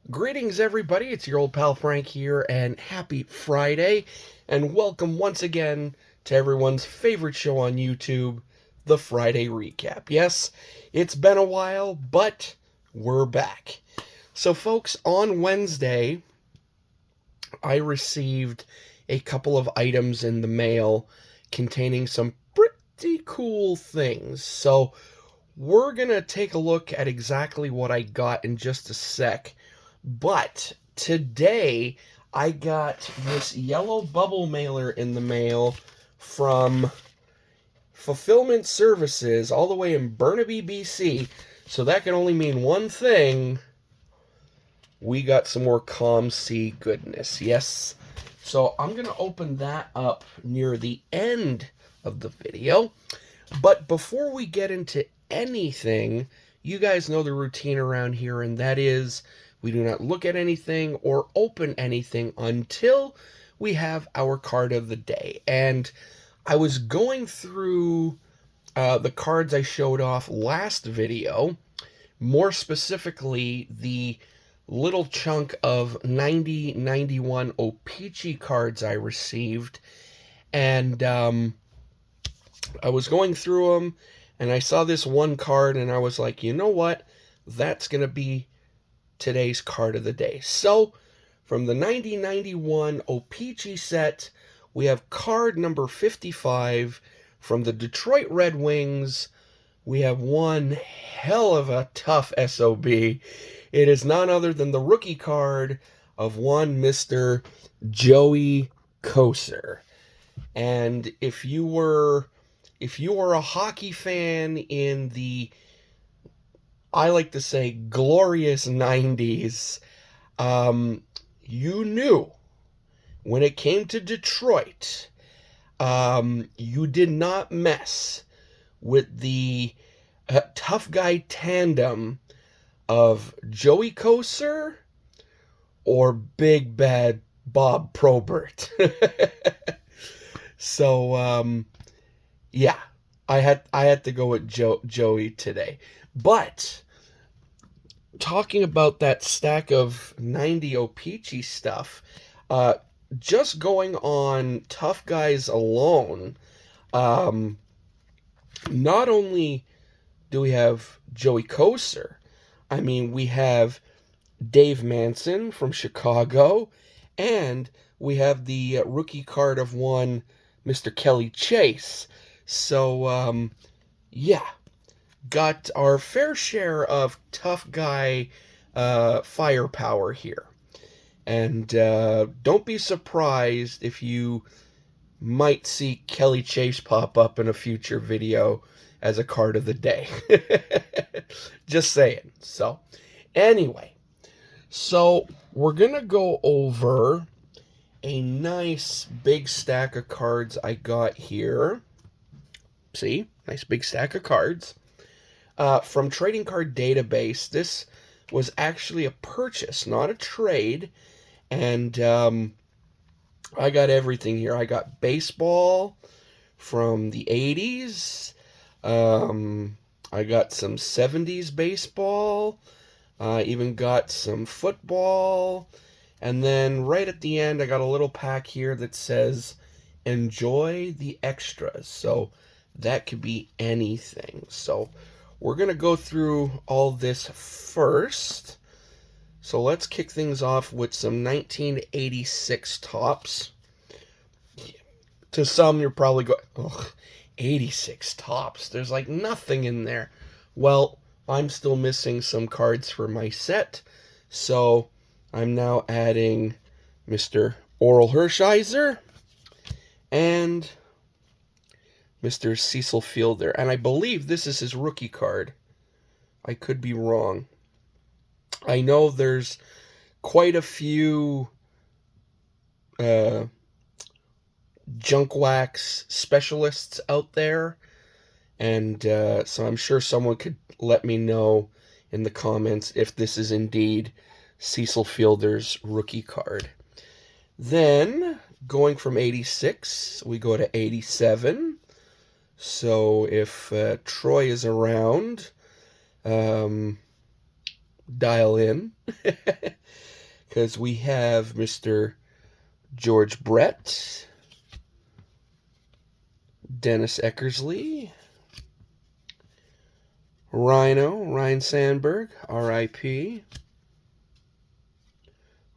Greetings, everybody. It's your old pal Frank here, and happy Friday. And welcome once again to everyone's favorite show on YouTube, the Friday Recap. Yes, it's been a while, but we're back. So, folks, on Wednesday, I received a couple of items in the mail containing some pretty cool things. So, we're going to take a look at exactly what I got in just a sec. But today I got this yellow bubble mailer in the mail from Fulfillment Services all the way in Burnaby, BC. So that can only mean one thing. We got some more COMC goodness. Yes. So I'm going to open that up near the end of the video. But before we get into anything, you guys know the routine around here, and that is we do not look at anything or open anything until we have our card of the day. And I was going through the cards I showed off last video, more specifically the little chunk of 9091 O-Pee-Chee cards I received, and I was going through them, and I saw this one card, and I was like, you know what? That's going to be today's card of the day. So, from the 9091 O-Pee-Chee set, we have card number 55 from the Detroit Red Wings. We have one hell of a tough SOB. It is none other than the rookie card of one Mr. Joey Kocur. And if you were a hockey fan in the, I like to say, glorious 90s, you knew when it came to Detroit, you did not mess with the tough guy tandem of Joey Kocur or Big Bad Bob Probert. So, yeah, I had to go with Joey today. But talking about that stack of 90 O-Pee-Chee stuff, just going on Tough Guys alone, not only do we have Joey Kocur, I mean, we have Dave Manson from Chicago, and we have the rookie card of one Mr. Kelly Chase. So, yeah, got our fair share of tough guy firepower here. And don't be surprised if you might see Kelly Chase pop up in a future video as a card of the day. Just saying. So, anyway, so we're going to go over a nice big stack of cards I got here. See, nice big stack of cards. From Trading Card Database. This was actually a purchase, not a trade. And I got everything here. I got baseball from the 80s. I got some 70s baseball. I even got some football. And then right at the end, I got a little pack here that says, enjoy the extras. So that could be anything. So we're going to go through all this first. So let's kick things off with some 1986 tops. To some, you're probably going, ugh, 86 tops. There's like nothing in there. Well, I'm still missing some cards for my set. So I'm now adding Mr. Oral Hershiser and Mr. Cecil Fielder. And I believe this is his rookie card. I could be wrong. I know there's quite a few junk wax specialists out there. And so I'm sure someone could let me know in the comments if this is indeed Cecil Fielder's rookie card. Then, going from 86, we go to 87. So if Troy is around, dial in. Because we have Mr. George Brett, Dennis Eckersley, Ryan Sandberg, R.I.P.,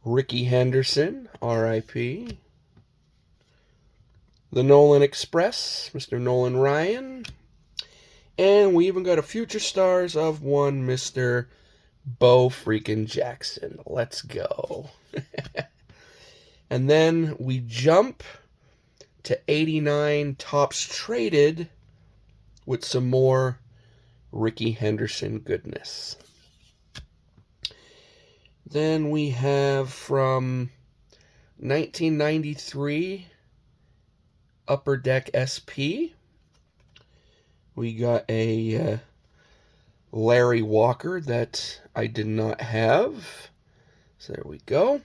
Ricky Henderson, R.I.P., the Nolan Express, Mr. Nolan Ryan, and we even got a future stars of one Mr. Bo freaking Jackson. Let's go. And then we jump to 89 Topps Traded with some more Ricky Henderson goodness. Then we have from 1993 Upper Deck SP. We got a Larry Walker that I did not have. So there we go.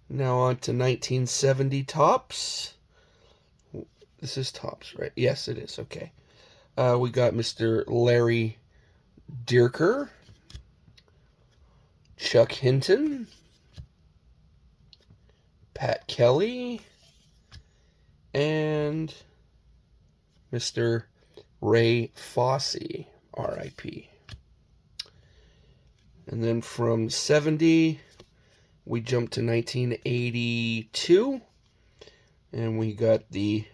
Now on to 1970 Topps. This is Topps, right? Yes, it is. Okay. We got Mr. Larry Dierker, Chuck Hinton, Pat Kelly, and Mr. Ray Fosse, R.I.P. And then from 70, we jumped to 1982, and we got the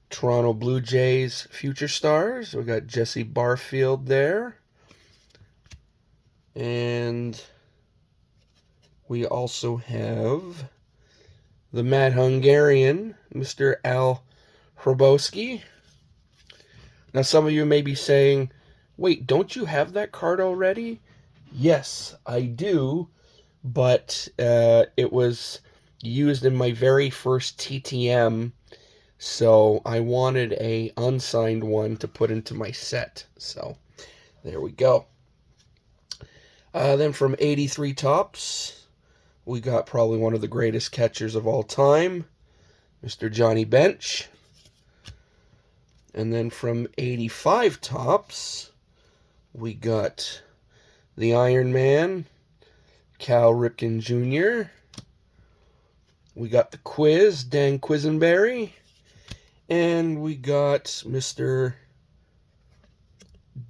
Toronto Blue Jays future stars. We got Jesse Barfield there. And we also have the Mad Hungarian, Mr. Al Hrabosky. Now, some of you may be saying, wait, don't you have that card already? Yes, I do, but it was used in my very first TTM, so I wanted a unsigned one to put into my set. So, there we go. Then from 83 Topps, we got probably one of the greatest catchers of all time, Mr. Johnny Bench. And then from 85 Topps, we got the Iron Man, Cal Ripken Jr. We got the Quiz, Dan Quisenberry. And we got Mr.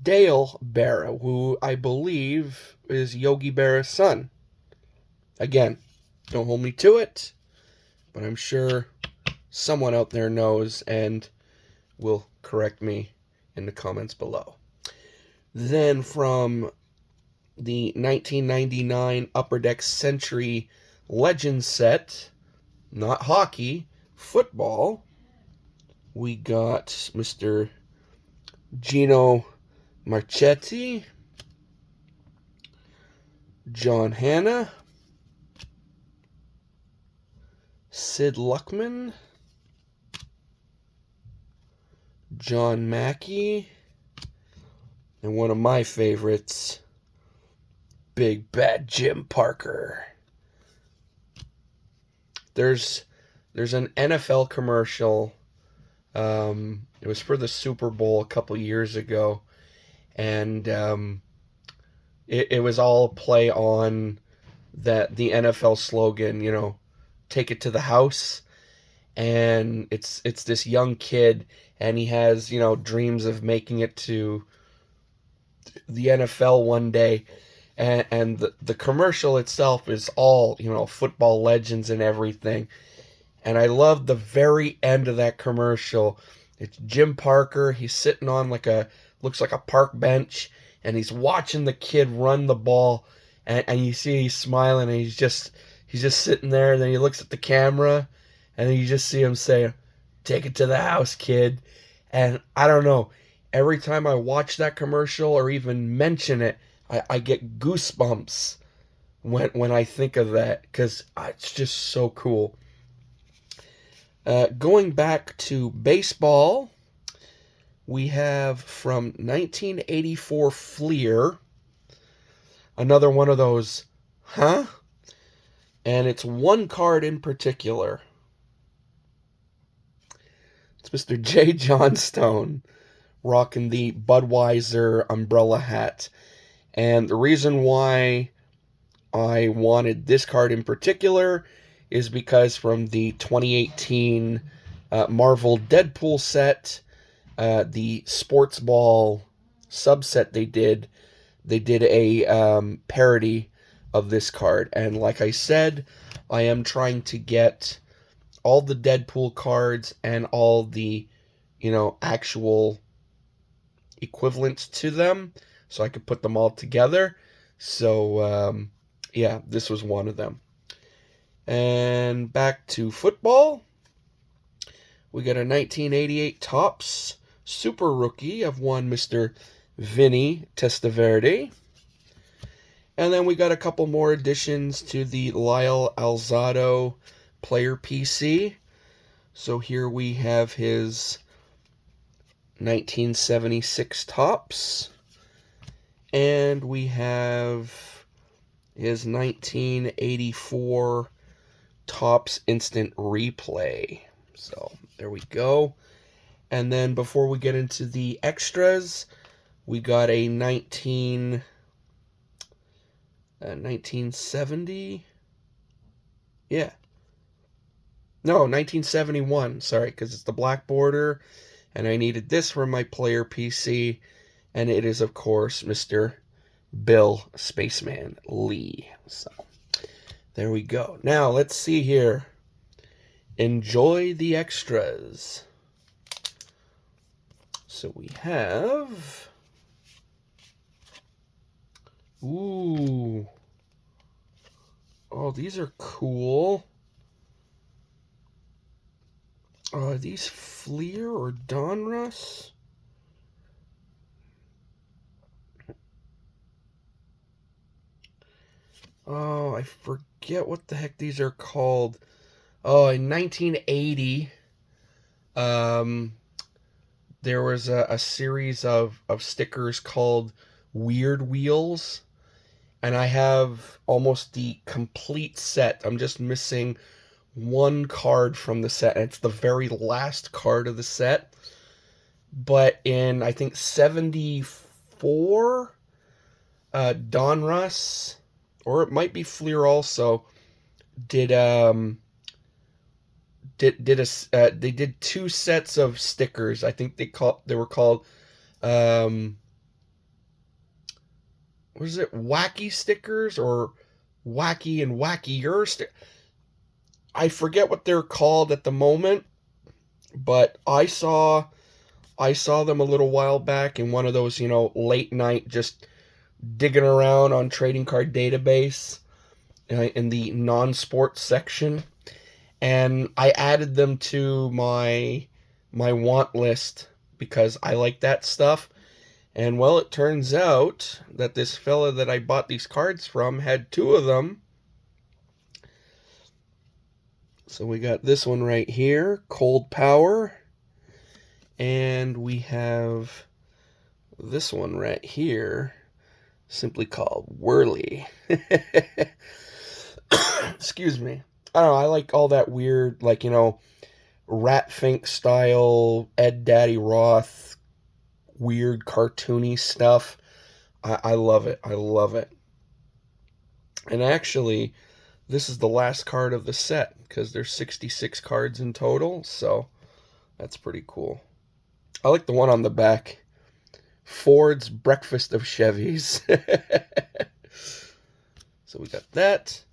Dale Berra, who I believe is Yogi Berra's son. Again, don't hold me to it, but I'm sure someone out there knows and will correct me in the comments below. Then from the 1999 Upper Deck Century Legends set, not hockey, football, we got Mr. Gino Marchetti, John Hanna, Sid Luckman, John Mackey, and one of my favorites, Big Bad Jim Parker. There's an NFL commercial. It was for the Super Bowl a couple years ago, and it was all play on the NFL slogan, you know, take it to the house. And it's this young kid, and he has, you know, dreams of making it to the NFL one day. And the commercial itself is all, you know, football legends and everything. And I love the very end of that commercial. It's Jim Parker. He's sitting on looks like a park bench, and he's watching the kid run the ball. And you see he's smiling, and he's just sitting there. And then he looks at the camera, and then you just see him say, "Take it to the house, kid." And I don't know, every time I watch that commercial or even mention it, I get goosebumps when I think of that, because it's just so cool. Going back to baseball, we have from 1984 Fleer, another one of those, huh? And it's one card in particular. It's Mr. J. Johnstone, rocking the Budweiser umbrella hat. And the reason why I wanted this card in particular is because from the 2018 Marvel Deadpool set, the Sports Ball subset they did a parody of this card. And like I said, I am trying to get all the Deadpool cards and all the, actual equivalents to them so I could put them all together. So, yeah, this was one of them. And back to football. We got a 1988 Topps Super Rookie of one Mr. Vinny Testaverde. And then we got a couple more additions to the Lyle Alzado player PC. So here we have his 1976 Topps. And we have his 1984 Topps Instant Replay. So there we go. And then before we get into the extras, we got a 1970. Yeah. No, 1971. Sorry, because it's the black border. And I needed this for my player PC. And it is, of course, Mr. Bill Spaceman Lee. So there we go. Now, let's see here. Enjoy the extras. So we have... Ooh. Oh, these are cool. Are these Fleer or Donruss? Oh, I forget what the heck these are called. Oh, in 1980, there was a series of stickers called Weird Wheels. And I have almost the complete set. I'm just missing one card from the set. It's the very last card of the set. But in, I think, 74, Donruss, or it might be Fleer also, they did two sets of stickers. I think they were called what is it, wacky stickers or wacky and wackier I forget what they're called at the moment, but I saw them a little while back in one of those, late night just digging around on Trading Card Database in the non-sports section, and I added them to my want list because I like that stuff. And, well, it turns out that this fella that I bought these cards from had two of them. So we got this one right here, Cold Power. And we have this one right here, simply called Whirly. Excuse me. I don't know, I like all that weird, Rat Fink style, Ed Daddy Roth, weird cartoony stuff. I love it. I love it. And actually, this is the last card of the set because there's 66 cards in total, so that's pretty cool. I like the one on the back. Ford's Breakfast of Chevys. So we got that.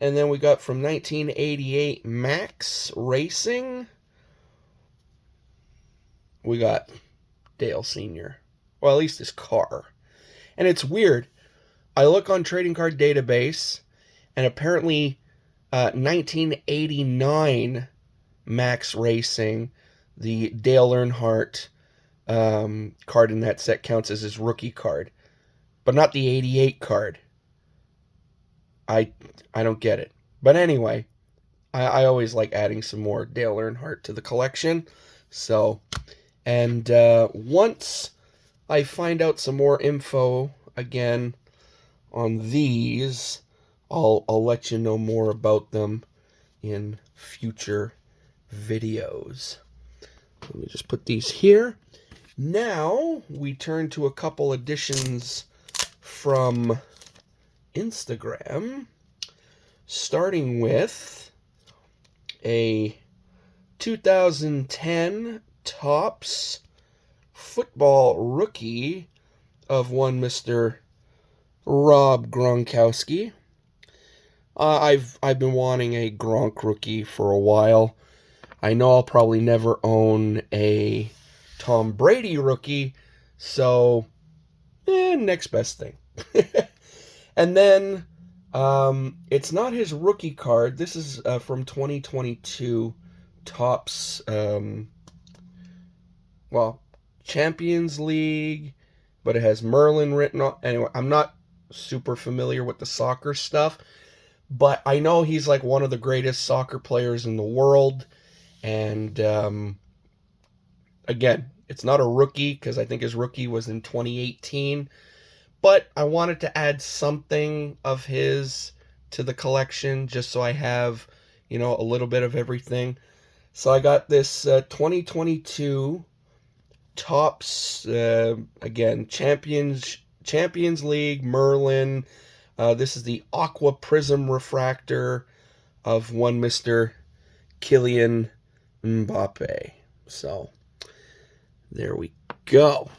And then we got from 1988 Max Racing. We got Dale Sr. Well, at least his car. And it's weird. I look on Trading Card Database, and apparently 1989 Max Racing, the Dale Earnhardt card in that set counts as his rookie card, but not the 88 card. I don't get it. But anyway, I always like adding some more Dale Earnhardt to the collection. So, and once I find out some more info again on these, I'll let you know more about them in future videos. Let me just put these here. Now we turn to a couple additions from Instagram, starting with a 2010 Topps football rookie of one Mr. Rob Gronkowski. I've been wanting a Gronk rookie for a while. I know I'll probably never own a Tom Brady rookie, so next best thing. And then it's not his rookie card. This is from 2022 Topps, Champions League, but it has Merlin written on. Anyway, I'm not super familiar with the soccer stuff, but I know he's like one of the greatest soccer players in the world. And again, it's not a rookie because I think his rookie was in 2018. But I wanted to add something of his to the collection just so I have, a little bit of everything. So I got this 2022 Topps, again, Champions League, Merlin. This is the Aqua Prism Refractor of one Mr. Kylian Mbappe. So, there we go.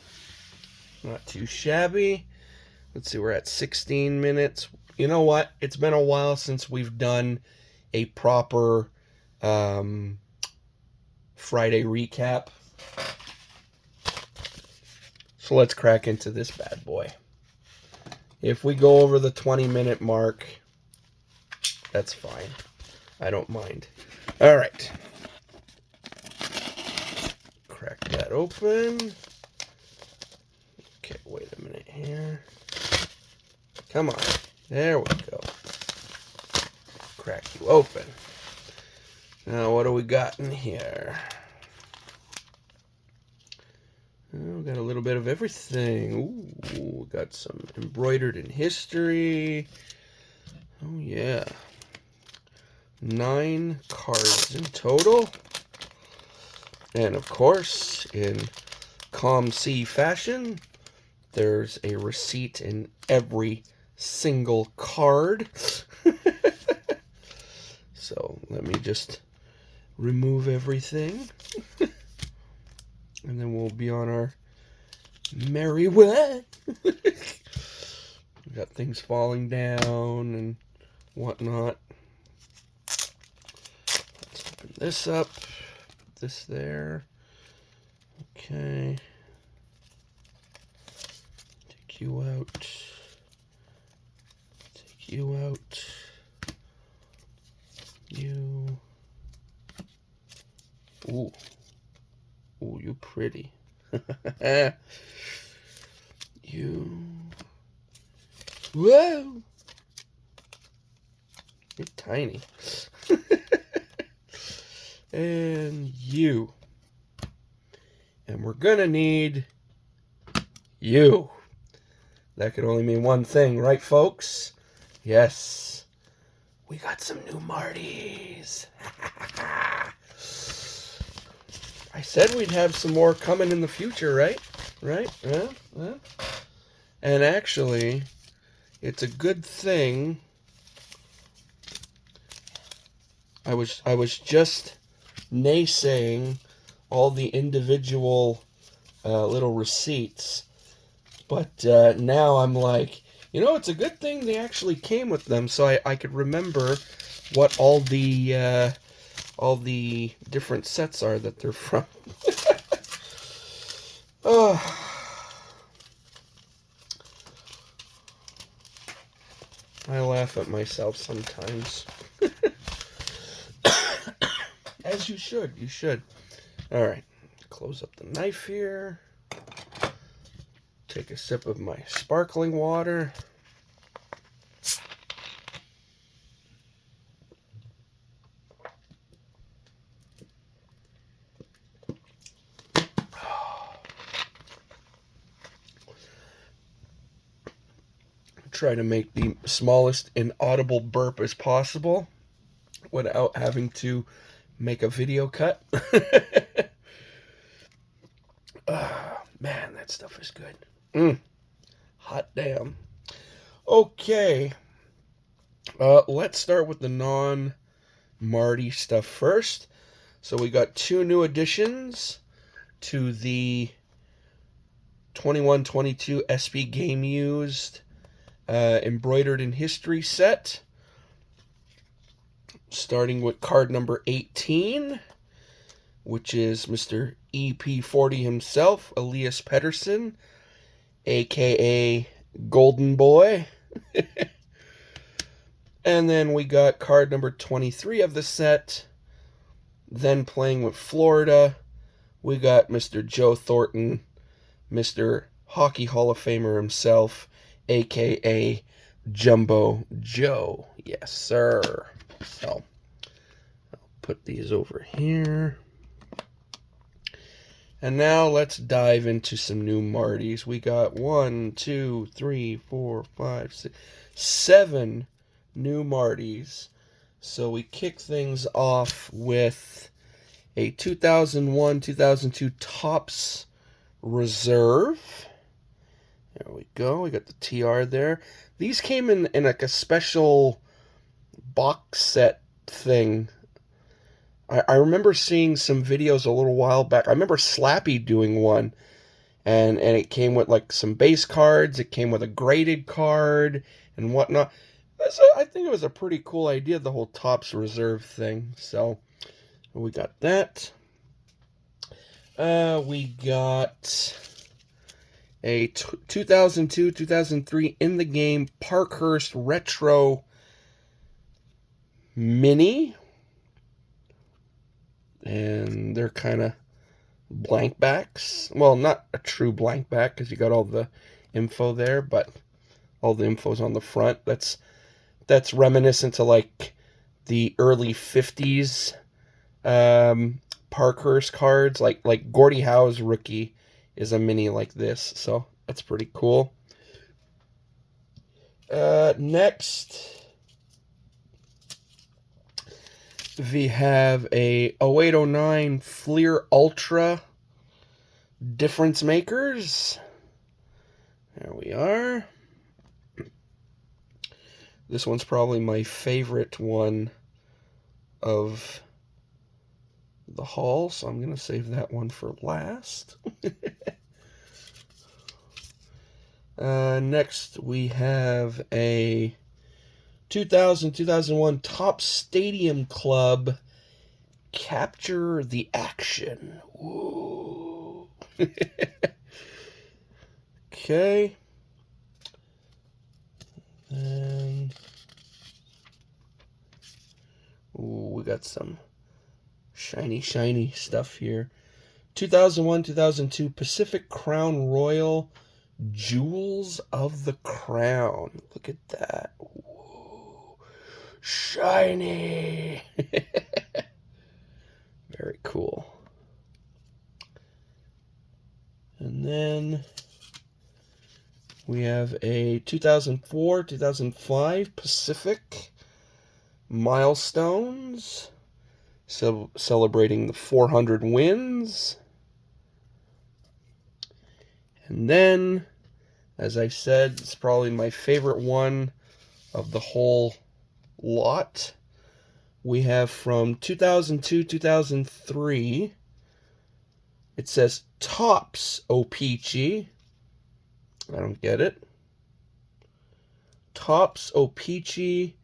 Not too shabby. Let's see, we're at 16 minutes. You know what? It's been a while since we've done a proper Friday recap. So let's crack into this bad boy. If we go over the 20-minute mark, that's fine. I don't mind. All right. Crack that open. Okay, wait a minute here. Come on. There we go. Crack you open. Now, what do we got in here? Oh, got a little bit of everything. Ooh, got some embroidered in history. Oh, yeah. 9 cards in total. And, of course, in COMC fashion, there's a receipt in every single card. So, let me just remove everything. And then we'll be on our merry way. We got things falling down and whatnot. Let's open this up. This there. Okay. Take you out. Take you out. You. Ooh. Ooh, you pretty. You. Whoa! You're tiny. And you. And we're gonna need you. That could only mean one thing, right, folks? Yes. We got some new Martys. I said we'd have some more coming in the future, right? Right? Yeah? Yeah? And actually, it's a good thing. I was just naysaying all the individual little receipts, but now I'm like, it's a good thing they actually came with them, so I could remember what all the different sets are that they're from. Oh. I laugh at myself sometimes. As you should. You should. Alright. Close up the knife here. Take a sip of my sparkling water. Try to make the smallest inaudible burp as possible without having to make a video cut. Man, that stuff is good. Hot damn. Okay, let's start with the non-Marty stuff first. So we got 2 new additions to the 21-22 SB Game Used Embroidered in History set. Starting with card number 18, which is Mr. EP40 himself, Elias Pettersson, aka Golden Boy. And then we got card number 23 of the set. Then playing with Florida, we got Mr. Joe Thornton, Mr. Hockey Hall of Famer himself, aka Jumbo Joe. Yes, sir. So, I'll put these over here. And now let's dive into some new Martys. We got 1, 2, 3, 4, 5, 6, 7 new Martys. So we kick things off with a 2001-2002 Topps Reserve. There we go. We got the TR there. These came in like a special box set thing. I remember seeing some videos a little while back. I remember Slappy doing one. And it came with like some base cards. It came with a graded card and whatnot. I think it was a pretty cool idea, the whole Topps Reserve thing. So we got that. We got a 2002-2003 In the Game Parkhurst Retro Mini. And they're kind of blank backs. Well, not a true blank back because you got all the info there, but all the info's on the front. That's reminiscent to like the early 50s Parkhurst cards. Like Gordie Howe's rookie is a mini like this, so that's pretty cool. Next, we have a 0809 Fleer Ultra Difference Makers. There we are. This one's probably my favorite one of the haul, so I'm going to save that one for last. Next, we have a 2000-2001 Topps Stadium Club Capture the Action. Woo. Okay. And we got some shiny stuff here. 2001-2002 Pacific Crown Royal Jewels of the Crown. Look at that. Whoa. Shiny. Very cool. And then we have a 2004-2005 Pacific Milestones, so celebrating the 400 wins. And then, as I said, it's probably my favorite one of the whole lot. We have from 2002-2003, it says Topps O-Pee-Chee. I don't get it. Topps O-Pee-Chee,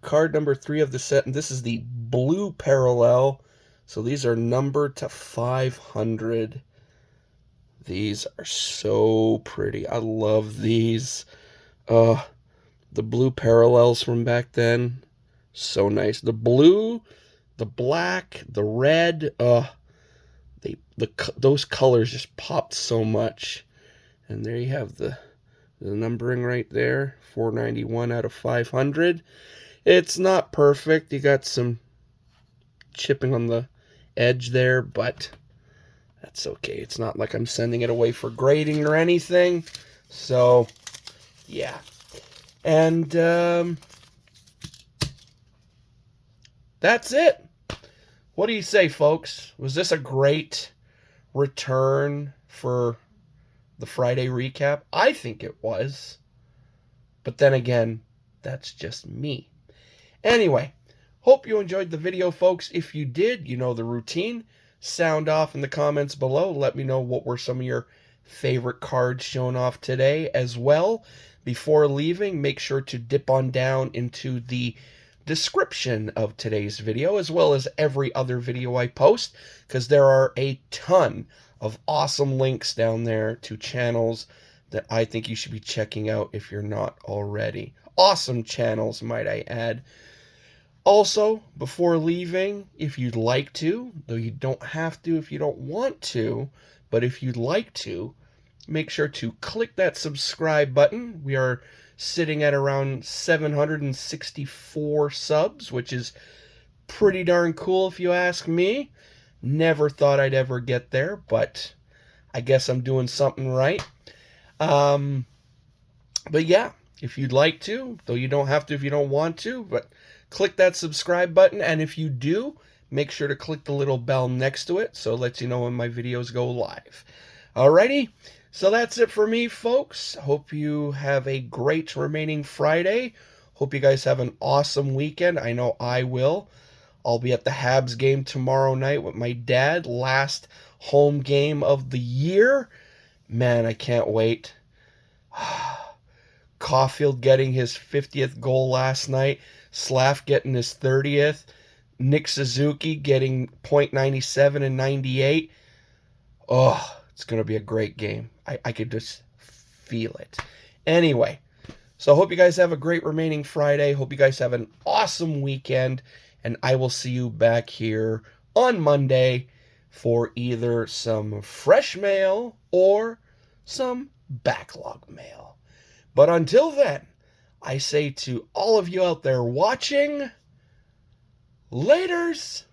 card number 3 of the set, and this is the blue parallel, so these are numbered to 500. These are so pretty. I love these. The blue parallels from back then, so nice. The blue, the black, the red, those colors just popped so much. And there you have the numbering right there, 491 out of 500. It's not perfect. You got some chipping on the edge there, but that's okay. It's not like I'm sending it away for grading or anything. So, yeah. And that's it. What do you say, folks? Was this a great return for the Friday recap? I think it was. But then again, that's just me. Anyway, hope you enjoyed the video, folks. If you did, you know the routine. Sound off in the comments below. Let me know what were some of your favorite cards shown off today as well. Before leaving, make sure to dip on down into the description of today's video, as well as every other video I post, because there are a ton of awesome links down there to channels that I think you should be checking out if you're not already. Awesome channels, might I add. Also, before leaving, if you'd like to, though you don't have to if you don't want to, but if you'd like to, make sure to click that subscribe button. We are sitting at around 764 subs, which is pretty darn cool if you ask me. Never thought I'd ever get there, but I guess I'm doing something right. But yeah, if you'd like to, though you don't have to if you don't want to, but click that subscribe button, and if you do, make sure to click the little bell next to it so it lets you know when my videos go live. Alrighty, so that's it for me, folks. Hope you have a great remaining Friday. Hope you guys have an awesome weekend. I know I will. I'll be at the Habs game tomorrow night with my dad. Last home game of the year. Man, I can't wait. Caulfield getting his 50th goal last night. Slav getting his 30th. Nick Suzuki getting .97 and 98. Oh, it's going to be a great game. I could just feel it. Anyway, so I hope you guys have a great remaining Friday. Hope you guys have an awesome weekend. And I will see you back here on Monday for either some fresh mail or some backlog mail. But until then, I say to all of you out there watching, laters!